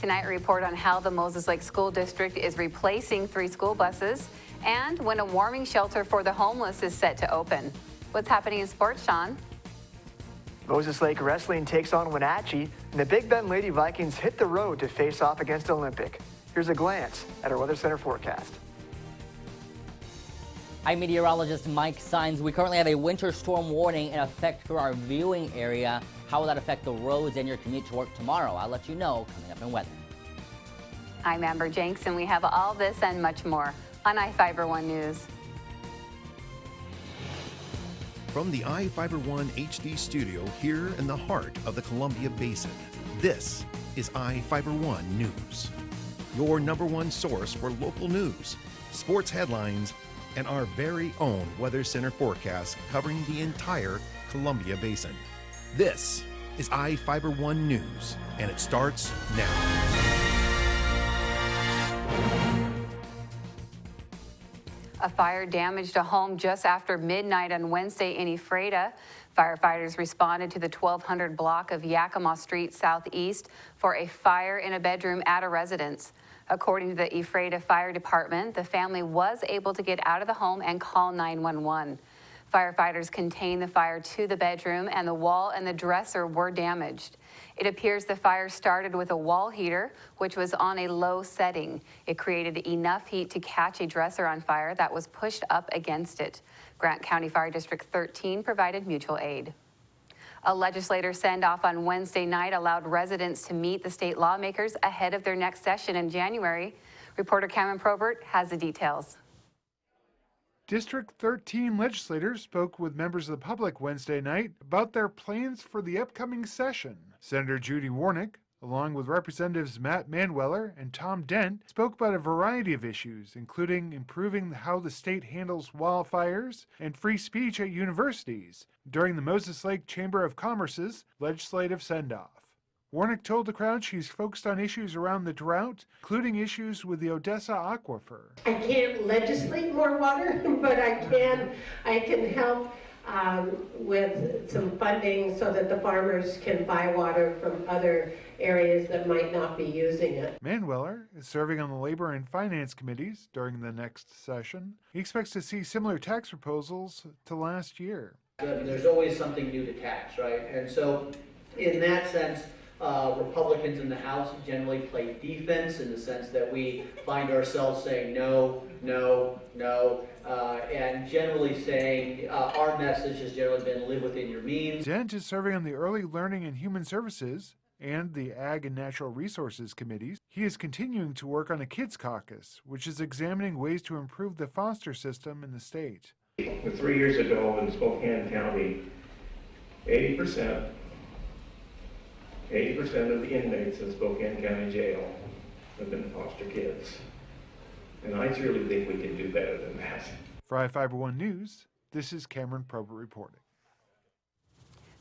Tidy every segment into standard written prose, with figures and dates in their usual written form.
tonight, a report on how the Moses Lake School District is replacing 3 school buses and when a warming shelter for the homeless is set to open. What's happening in sports, Sean? Moses Lake Wrestling takes on Wenatchee, and the Big Bend Lady Vikings hit the road to face off against Olympic. Here's a glance at our Weather Center forecast. I'm meteorologist Mike Sines. We currently have a winter storm warning in effect for our viewing area. How will that affect the roads and your commute to work tomorrow? I'll let you know coming up in weather. I'm Amber Jenks, and we have all this and much more on iFIBER 1 News. From the iFIBER 1 HD studio here in the heart of the Columbia Basin, this is iFIBER 1 News. Your #1 source for local news, sports headlines, and our very own Weather Center forecast covering the entire Columbia Basin. This is iFIBER 1 News, and it starts now. A fire damaged a home just after midnight on Wednesday in Ephrata. Firefighters responded to the 1200 block of Yakima Street Southeast for a fire in a bedroom at a residence. According to the Ephrata Fire Department, the family was able to get out of the home and call 911. Firefighters contained the fire to the bedroom, and the wall and the dresser were damaged. It appears the fire started with a wall heater, which was on a low setting. It created enough heat to catch a dresser on fire that was pushed up against it. Grant County Fire District 13 provided mutual aid. A legislator send-off on Wednesday night allowed residents to meet the state lawmakers ahead of their next session in January. Reporter Cameron Probert has the details. District 13 legislators spoke with members of the public Wednesday night about their plans for the upcoming session. Senator Judy Warnick, along with Representatives Matt Manweller and Tom Dent, spoke about a variety of issues, including improving how the state handles wildfires and free speech at universities during the Moses Lake Chamber of Commerce's legislative send-off. Warnick told the crowd she's focused on issues around the drought, including issues with the Odessa aquifer. I can't legislate more water, but I can help with some funding so that the farmers can buy water from other areas that might not be using it. Manweller is serving on the Labor and Finance Committees during the next session. He expects to see similar tax proposals to last year. There's always something new to tax, right? And so in that sense, Republicans in the House generally play defense in the sense that we find ourselves saying no, no, no, and generally saying our message has generally been live within your means. Dent is serving on the Early Learning and Human Services and the Ag and Natural Resources Committees. He is continuing to work on a Kids Caucus, which is examining ways to improve the foster system in the state. 3 years ago in Spokane County, 80% of the inmates in Spokane County Jail have been foster kids. And I truly think we can do better than that. For iFIBER 1 News, this is Cameron Probert reporting.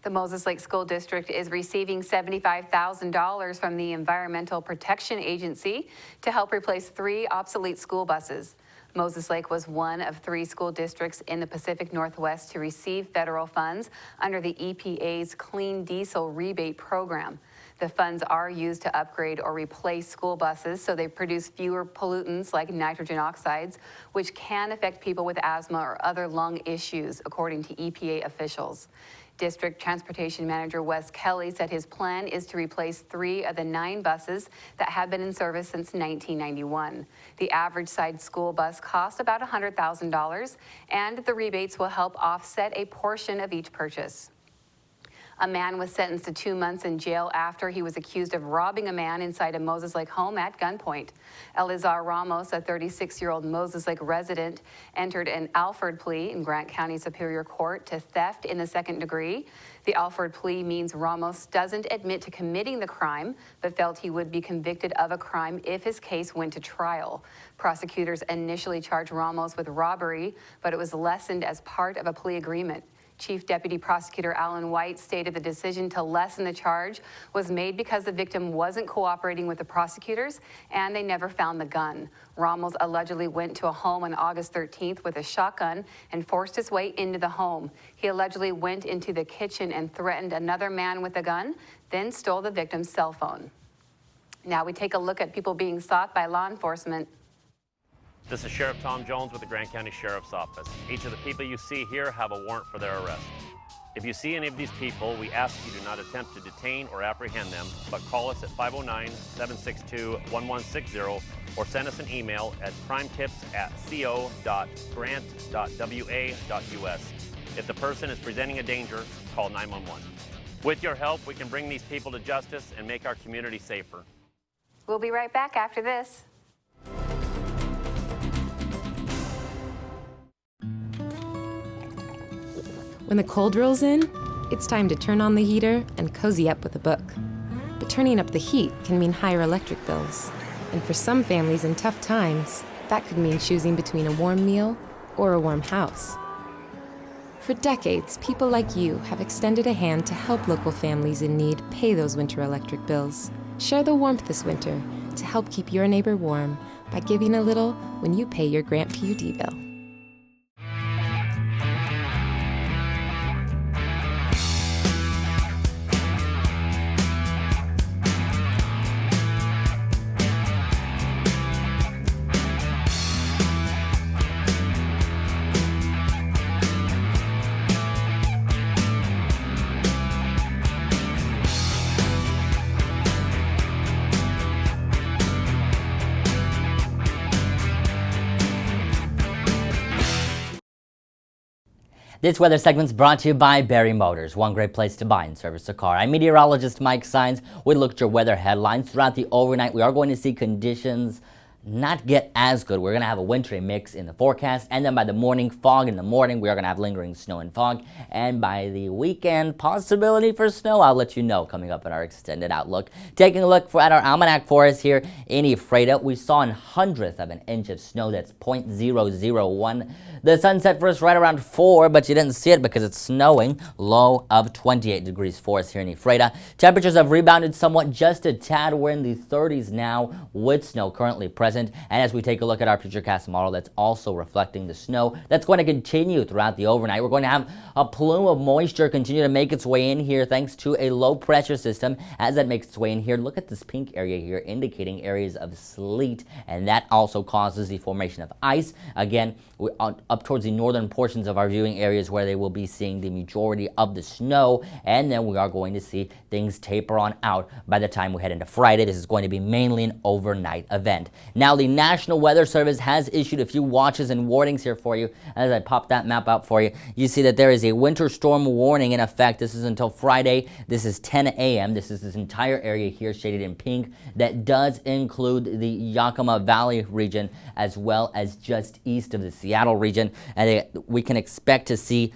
The Moses Lake School District is receiving $75,000 from the Environmental Protection Agency to help replace 3 obsolete school buses. Moses Lake was one of 3 school districts in the Pacific Northwest to receive federal funds under the EPA's Clean Diesel Rebate Program. The funds are used to upgrade or replace school buses so they produce fewer pollutants like nitrogen oxides, which can affect people with asthma or other lung issues, according to EPA officials. District Transportation Manager Wes Kelly said his plan is to replace 3 of the 9 buses that have been in service since 1991. The average size school bus costs about $100,000, and the rebates will help offset a portion of each purchase. A man was sentenced to 2 months in jail after he was accused of robbing a man inside a Moses Lake home at gunpoint. Elizar Ramos, a 36-year-old Moses Lake resident, entered an Alford plea in Grant County Superior Court to theft in the 2nd degree. The Alford plea means Ramos doesn't admit to committing the crime, but felt he would be convicted of a crime if his case went to trial. Prosecutors initially charged Ramos with robbery, but it was lessened as part of a plea agreement. Chief Deputy Prosecutor Alan White stated the decision to lessen the charge was made because the victim wasn't cooperating with the prosecutors and they never found the gun. Ramos allegedly went to a home on August 13th with a shotgun and forced his way into the home. He allegedly went into the kitchen and threatened another man with a gun, then stole the victim's cell phone. Now we take a look at people being sought by law enforcement. This is Sheriff Tom Jones with the Grant County Sheriff's Office. Each of the people you see here have a warrant for their arrest. If you see any of these people, we ask you do not attempt to detain or apprehend them, but call us at 509-762-1160 or send us an email at crimetips@co.grant.wa.us. If the person is presenting a danger, call 911. With your help, we can bring these people to justice and make our community safer. We'll be right back after this. When the cold rolls in, it's time to turn on the heater and cozy up with a book. But turning up the heat can mean higher electric bills. And for some families in tough times, that could mean choosing between a warm meal or a warm house. For decades, people like you have extended a hand to help local families in need pay those winter electric bills. Share the warmth this winter to help keep your neighbor warm by giving a little when you pay your Grant PUD bill. This weather segment's brought to you by Barry Motors, one great place to buy and service a car. I'm meteorologist Mike Sines. We looked at your weather headlines. Throughout the overnight, we are going to see conditions not get as good. We're going to have a wintry mix in the forecast, and then by the morning, fog in the morning. We are going to have lingering snow and fog, and by the weekend, possibility for snow. I'll let you know coming up in our extended outlook. Taking a look at our almanac for us here in Ephrata, we saw an 100th of an inch of snow. That's 0.001. The sun set for us right around 4, but you didn't see it because it's snowing. Low of 28 degrees for us here in Ephrata. Temperatures have rebounded somewhat, just a tad. We're in the 30s now with snow currently present. And as we take a look at our futurecast model, that's also reflecting the snow that's going to continue throughout the overnight. We're going to have a plume of moisture continue to make its way in here thanks to a low pressure system. As that makes its way in here, look at this pink area here indicating areas of sleet, and that also causes the formation of ice. Again, we're up towards the northern portions of our viewing areas where they will be seeing the majority of the snow, and then we are going to see things taper on out by the time we head into Friday. This is going to be mainly an overnight event. Now, the National Weather Service has issued a few watches and warnings here for you. As I pop that map out for you, you see that there is a winter storm warning in effect. This is until Friday. This is 10 a.m. This is this entire area here shaded in pink. That does include the Yakima Valley region as well as just east of the Seattle region. And we can expect to see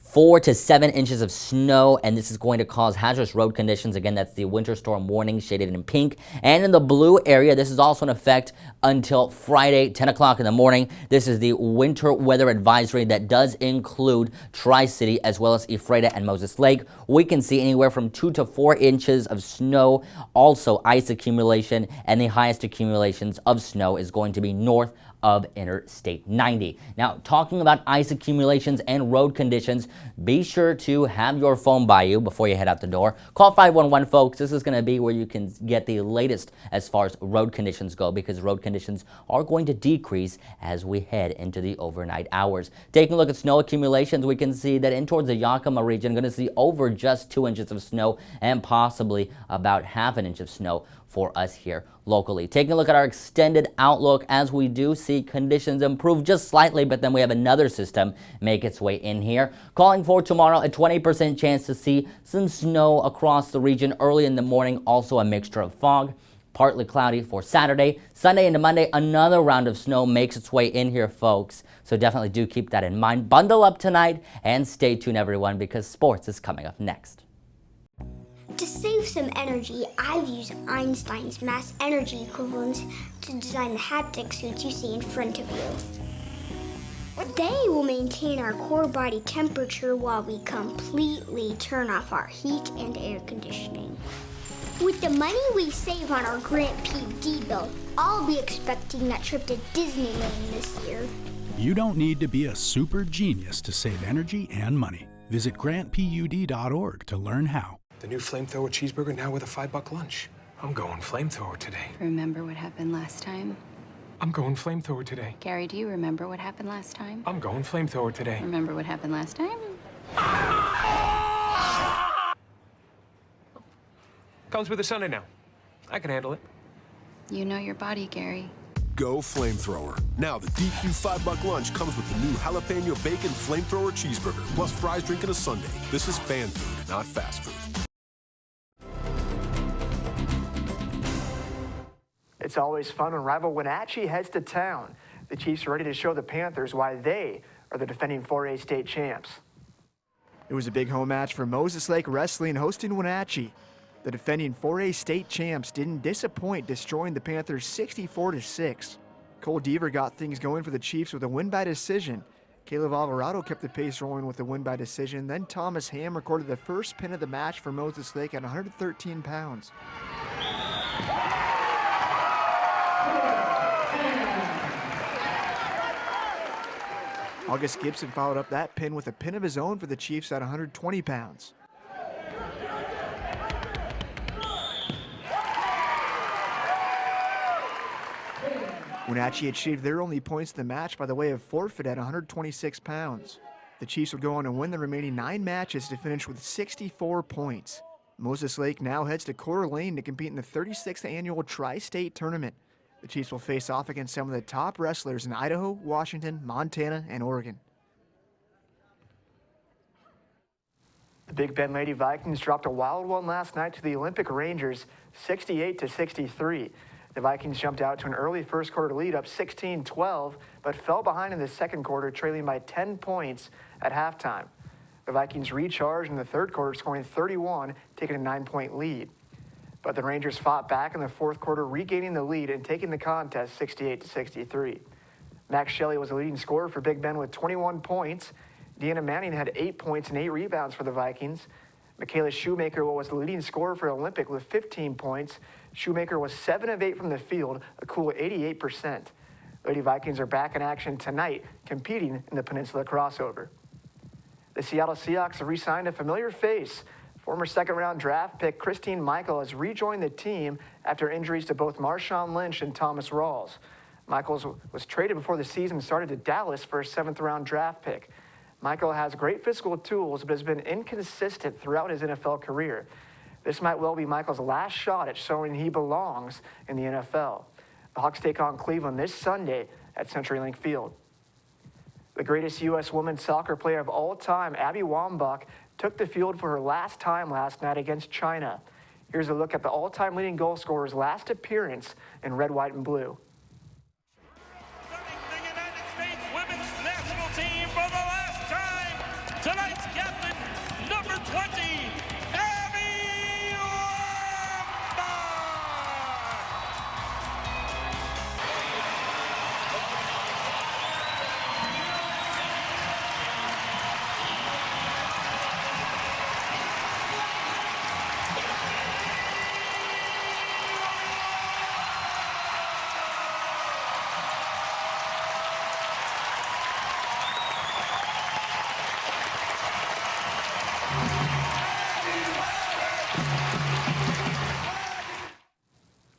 4 to 7 inches of snow, and this is going to cause hazardous road conditions. Again, that's the winter storm warning shaded in pink. And in the blue area, this is also in effect until Friday, 10 o'clock in the morning. This is the winter weather advisory that does include Tri-City as well as Ephrata and Moses Lake. We can see anywhere from 2 to 4 inches of snow, also ice accumulation, and the highest accumulations of snow is going to be north of Interstate 90. Now, talking about ice accumulations and road conditions, be sure to have your phone by you before you head out the door. Call 511, folks. This is going to be where you can get the latest as far as road conditions go, because road conditions are going to decrease as we head into the overnight hours. Taking a look at snow accumulations, we can see that in towards the Yakima region, going to see over just 2 inches of snow and possibly about half an inch of snow for us here locally. Taking a look at our extended outlook, as we do see conditions improve just slightly, but then we have another system make its way in here. Calling for tomorrow a 20% chance to see some snow across the region early in the morning, also a mixture of fog. Partly cloudy for Saturday. Sunday into Monday, another round of snow makes its way in here, folks. So definitely do keep that in mind. Bundle up tonight and stay tuned, everyone, because sports is coming up next. To save some energy, I've used Einstein's mass energy equivalents to design the haptic suits you see in front of you. They will maintain our core body temperature while we completely turn off our heat and air conditioning. With the money we save on our Grant PUD bill, I'll be expecting that trip to Disneyland this year. You don't need to be a super genius to save energy and money. Visit grantpud.org to learn how. The new flamethrower cheeseburger now with a $5 lunch. I'm going flamethrower today. Remember what happened last time? I'm going flamethrower today. Gary, do you remember what happened last time? I'm going flamethrower today. Remember what happened last time? Comes with a Sunday now. I can handle it. You know your body, Gary. Go flamethrower. Now the DQ $5 lunch comes with the new jalapeno bacon flamethrower cheeseburger, plus fries, drink, and a sundae. This is fan food, not fast food. It's always fun when rival Wenatchee heads to town. The Chiefs are ready to show the Panthers why they are the defending 4A state champs. It was a big home match for Moses Lake Wrestling hosting Wenatchee. The defending 4A state champs didn't disappoint, destroying the Panthers 64-6. Cole Deaver got things going for the Chiefs with a win by decision. Caleb Alvarado kept the pace rolling with a win by decision. Then Thomas Ham recorded the first pin of the match for Moses Lake at 113 pounds. August Gibson followed up that pin with a pin of his own for the Chiefs at 120 pounds. Wenatchee achieved their only points in the match by the way of forfeit at 126 pounds. The Chiefs would go on to win the remaining 9 matches to finish with 64 points. Moses Lake now heads to Coeur d'Alene to compete in the 36th annual Tri-State Tournament. The Chiefs will face off against some of the top wrestlers in Idaho, Washington, Montana, and Oregon. The Big Bend Lady Vikings dropped a wild one last night to the Olympic Rangers, 68-63. The Vikings jumped out to an early first quarter lead up 16-12, but fell behind in the second quarter, trailing by 10 points at halftime. The Vikings recharged in the third quarter, scoring 31, taking a 9-point lead. But the Rangers fought back in the fourth quarter, regaining the lead and taking the contest 68-63. Max Shelley was the leading scorer for Big Bend with 21 points. Deanna Manning had 8 points and 8 rebounds for the Vikings. Michaela Shoemaker was the leading scorer for Olympic with 15 points. Shoemaker was 7 of 8 from the field, a cool 88%. Lady Vikings are back in action tonight, competing in the Peninsula Crossover. The Seattle Seahawks have re-signed a familiar face. Former second-round draft pick Christine Michael has rejoined the team after injuries to both Marshawn Lynch and Thomas Rawls. Michaels was traded before the season started to Dallas for a 7th-round draft pick. Michael has great physical tools, but has been inconsistent throughout his NFL career. This might well be Michael's last shot at showing he belongs in the NFL. The Hawks take on Cleveland this Sunday at CenturyLink Field. The greatest U.S. women's soccer player of all time, Abby Wambach, took the field for her last time last night against China. Here's a look at the all-time leading goal scorer's last appearance in red, white, and blue. The United States women's national team for the last time. Tonight's captain, number 20, Abby Wambach.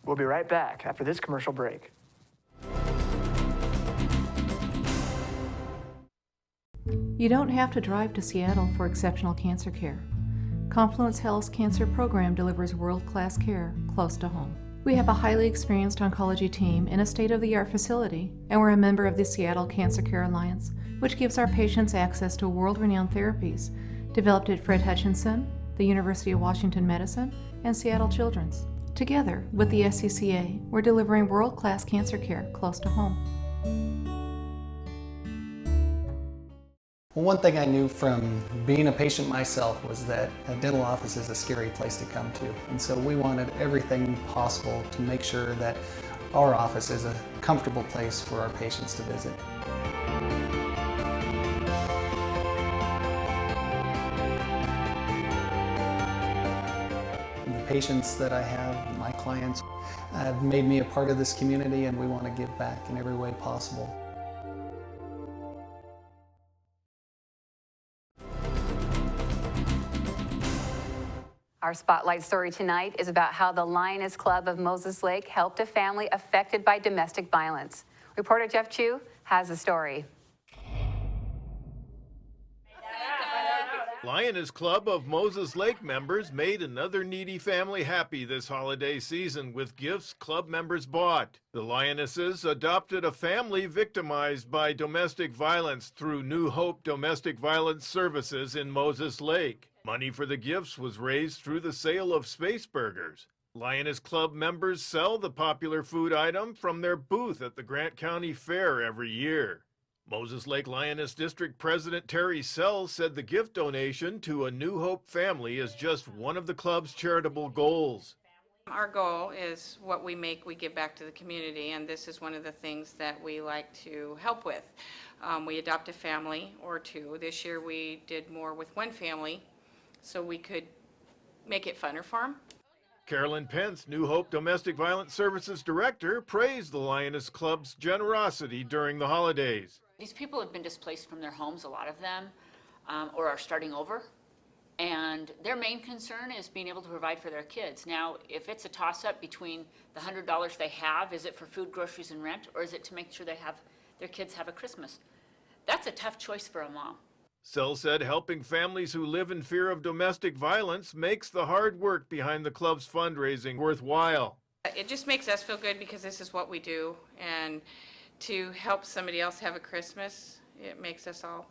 We'll be right back after this commercial break. You don't have to drive to Seattle for exceptional cancer care. Confluence Health's cancer program delivers world-class care close to home. We have a highly experienced oncology team in a state-of-the-art facility, and we're a member of the Seattle Cancer Care Alliance, which gives our patients access to world-renowned therapies developed at Fred Hutchinson, the University of Washington Medicine, and Seattle Children's. Together with the SCCA, we're delivering world-class cancer care close to home. Well, one thing I knew from being a patient myself was that a dental office is a scary place to come to. And so we wanted everything possible to make sure that our office is a comfortable place for our patients to visit. The patients that I have, my clients, have made me a part of this community, and we want to give back in every way possible. Our Our spotlight story tonight is about how the Lioness Club of Moses Lake helped a family affected by domestic violence. Reporter Jeff Chu has the story. Lioness Club of Moses Lake members made another needy family happy this holiday season with gifts club members bought. The Lionesses adopted a family victimized by domestic violence through New Hope Domestic Violence Services in Moses Lake. Money for the gifts was raised through the sale of space burgers. Lioness Club members sell the popular food item from their booth at the Grant County Fair every year. Moses Lake Lioness District President Terry Sells said the gift donation to a New Hope family is just one of the club's charitable goals. Our goal is what we make, we give back to the community, and this is one of the things that we like to help with. We adopt a family or two. This year we did more with one family so we could make it funner for them. Carolyn Pence, New Hope Domestic Violence Services Director, praised the Lioness Club's generosity during the holidays. These people have been displaced from their homes, a lot of them, or are starting over. And their main concern is being able to provide for their kids. Now, if it's a toss-up between the $100 they have, is it for food, groceries, and rent, or is it to make sure their kids have a Christmas? That's a tough choice for a mom. Sell said helping families who live in fear of domestic violence makes the hard work behind the club's fundraising worthwhile. It just makes us feel good because this is what we do, and to help somebody else have a Christmas, it makes us all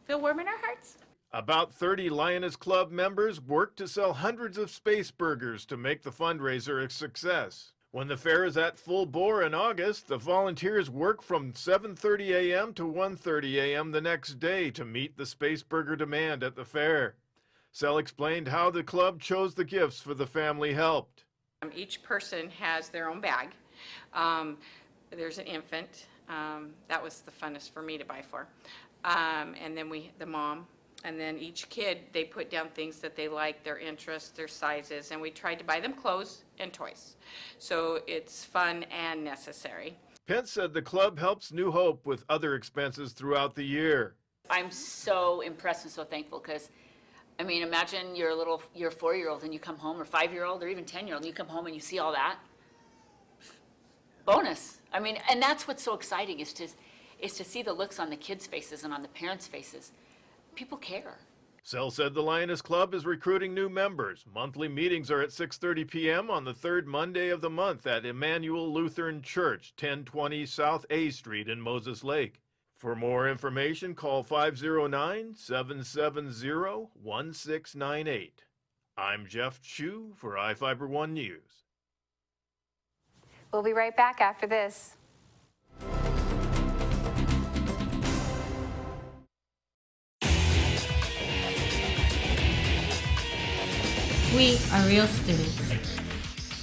feel warm in our hearts. About 30 Lioness Club members work to sell hundreds of space burgers to make the fundraiser a success. When the fair is at full bore in August, the volunteers work from 7:30 a.m. to 1:30 a.m. the next day to meet the space burger demand at the fair. Sell explained how the club chose the gifts for the family helped. Each person has their own bag. There's an infant. That was the funnest for me to buy for. And then the mom. And then each kid, they put down things that they like, their interests, their sizes, and we tried to buy them clothes and toys. So it's fun and necessary. Pence said the club helps New Hope with other expenses throughout the year. I'm so impressed and so thankful because, I mean, imagine you're a 4-year-old and you come home, or 5-year-old, or even 10-year-old, and you come home and you see all that. Bonus. I mean, and that's what's so exciting is to see the looks on the kids' faces and on the parents' faces. People care. Sell said the Lioness Club is recruiting new members. Monthly meetings are at 6:30 p.m. on the third Monday of the month at Emmanuel Lutheran Church, 1020 South A Street in Moses Lake. For more information, call 509-770-1698. I'm Jeff Chu for iFIBER 1 News. We'll be right back after this. We are real students,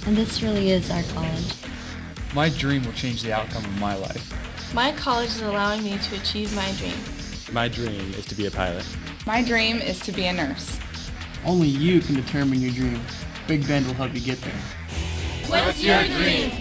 and this really is our college. My dream will change the outcome of my life. My college is allowing me to achieve my dream. My dream is to be a pilot. My dream is to be a nurse. Only you can determine your dream. Big Bend will help you get there. What's your dream?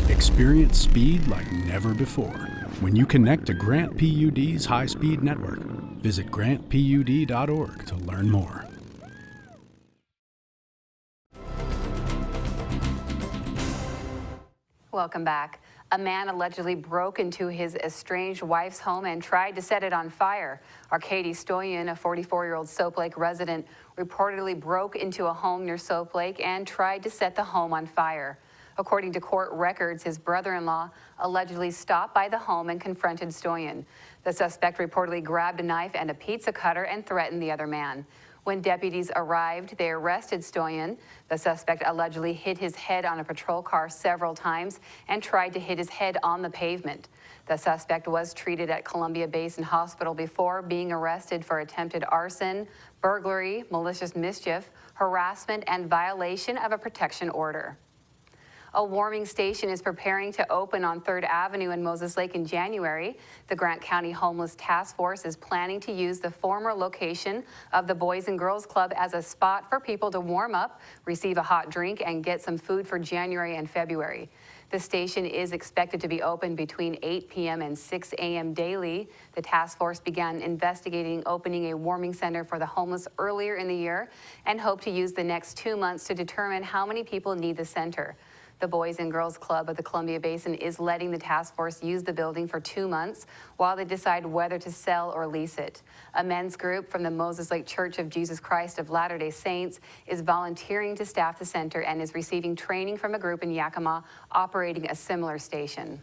Experience speed like never before when you connect to Grant PUD's high-speed network. Visit grantpud.org to learn more. Welcome back. A man allegedly broke into his estranged wife's home and tried to set it on fire. Arkady Stoyan, a 44-year-old Soap Lake resident, reportedly broke into a home near Soap Lake and tried to set the home on fire. According to court records, his brother-in-law allegedly stopped by the home and confronted Stoyan. The suspect reportedly grabbed a knife and a pizza cutter and threatened the other man. When deputies arrived, they arrested Stoyan. The suspect allegedly hit his head on a patrol car several times and tried to hit his head on the pavement. The suspect was treated at Columbia Basin Hospital before being arrested for attempted arson, burglary, malicious mischief, harassment, and violation of a protection order. A warming station is preparing to open on 3rd Avenue in Moses Lake in January. The Grant County Homeless Task Force is planning to use the former location of the Boys and Girls Club as a spot for people to warm up, receive a hot drink, and get some food for January and February. The station is expected to be open between 8 p.m. and 6 a.m. daily. The task force began investigating opening a warming center for the homeless earlier in the year and hope to use the next 2 months to determine how many people need the center. The Boys and Girls Club of the Columbia Basin is letting the task force use the building for 2 months while they decide whether to sell or lease it. A men's group from the Moses Lake Church of Jesus Christ of Latter-day Saints is volunteering to staff the center and is receiving training from a group in Yakima operating a similar station.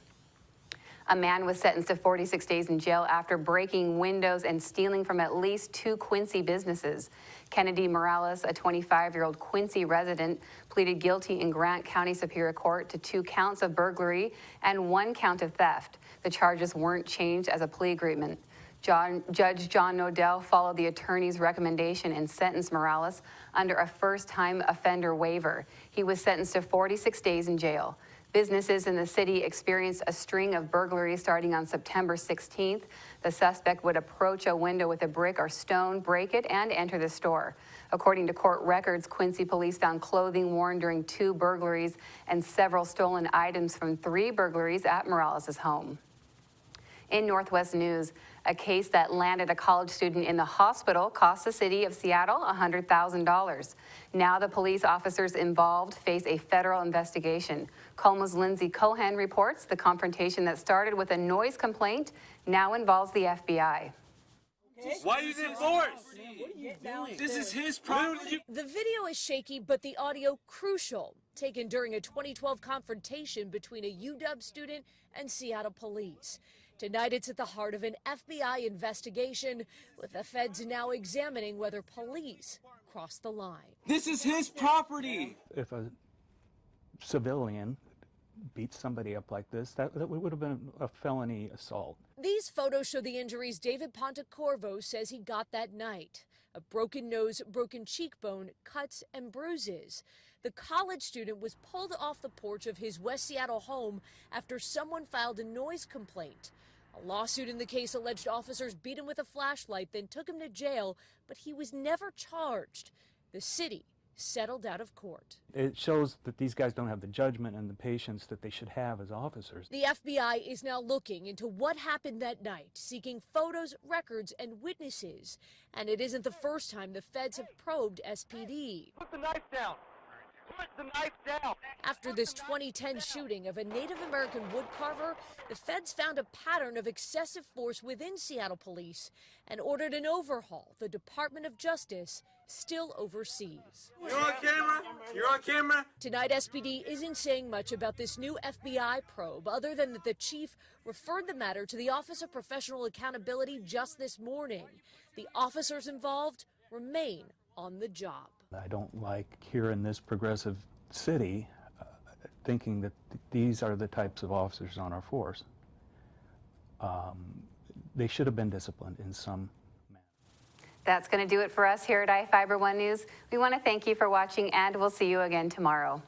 A man was sentenced to 46 days in jail after breaking windows and stealing from at least 2 Quincy businesses. Kennedy Morales, a 25-year-old Quincy resident, pleaded guilty in Grant County Superior Court to 2 counts of burglary and 1 count of theft. The charges weren't changed as a plea agreement. Judge John Nodell followed the attorney's recommendation and sentenced Morales under a first-time offender waiver. He was sentenced to 46 days in jail. Businesses in the city experienced a string of burglaries starting on September 16th. The suspect would approach a window with a brick or stone, break it, and enter the store. According to court records, Quincy police found clothing worn during 2 burglaries and several stolen items from 3 burglaries at Morales' home. In Northwest News, a case that landed a college student in the hospital cost the city of Seattle $100,000. Now the police officers involved face a federal investigation. Coma's Lindsay Cohen reports the confrontation that started with a noise complaint now involves the FBI. Why are you divorced? What are you doing? This is his property. The video is shaky, but the audio crucial, taken during a 2012 confrontation between a UW student and Seattle police. Tonight, it's at the heart of an FBI investigation, with the feds now examining whether police crossed the line. This is his property. If a civilian beats somebody up like this, that would have been a felony assault. These photos show the injuries David Pontecorvo says he got that night. A broken nose, broken cheekbone, cuts, and bruises. The college student was pulled off the porch of his West Seattle home after someone filed a noise complaint. A lawsuit in the case alleged officers beat him with a flashlight, then took him to jail, but he was never charged. The city settled out of court. It shows that these guys don't have the judgment and the patience that they should have as officers. The FBI is now looking into what happened that night, seeking photos, records, and witnesses. And it isn't the first time the feds have probed SPD. Put the knife down. Put the knife down. After this 2010 shooting of a Native American woodcarver, the feds found a pattern of excessive force within Seattle police and ordered an overhaul the Department of Justice still oversees. You're on camera? You're on camera? Tonight, SPD isn't saying much about this new FBI probe, other than that the chief referred the matter to the Office of Professional Accountability just this morning. The officers involved remain on the job. I don't like here in this progressive city thinking that these are the types of officers on our force. They should have been disciplined in some manner. That's going to do it for us here at iFIBER 1 News. We want to thank you for watching, and we'll see you again tomorrow.